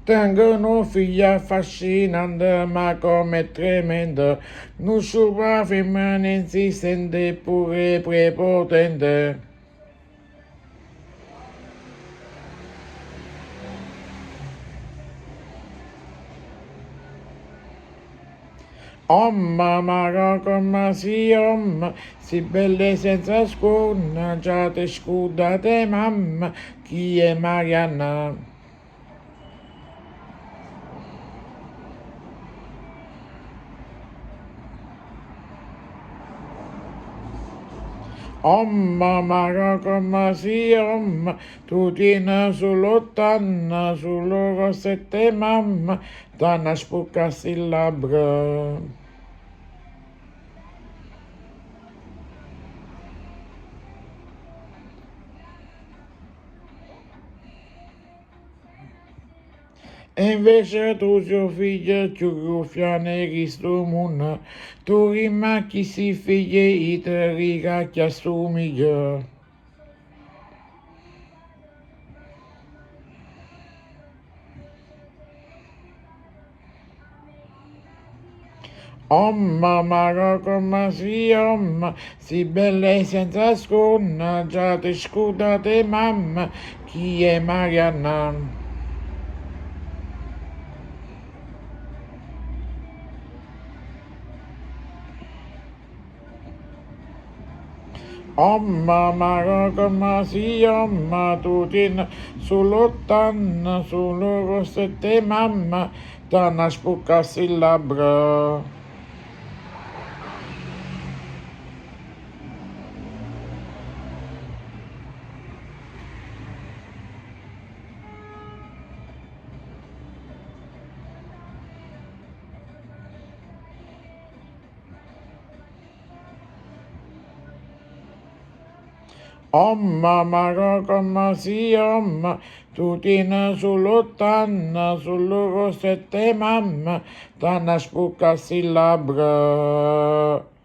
Tengono figlia affascinante ma come tremenda, non sopra femmina insistente pure prepotente. Mamma come si belle senza scorna, già te scudate mamma, chi è Marianna? Mamma come tu tieni solo tanna, solo sette mamma, tanna spuccassi il labbra. E invece tu suo figlio più ruffiane che sto mondo, tu rimacchi si figli e te rigacchi a somiglia. Mamma come si bella e senza sconna, già ti scudate mamma, chi è Marianna? Mamma come tu tieni solo tanna, solo sette mamma, tanna spuccassi il labbra. Mamma come tu tieni solo tanna, solo sette mamma, tanna spuccassi il labbra.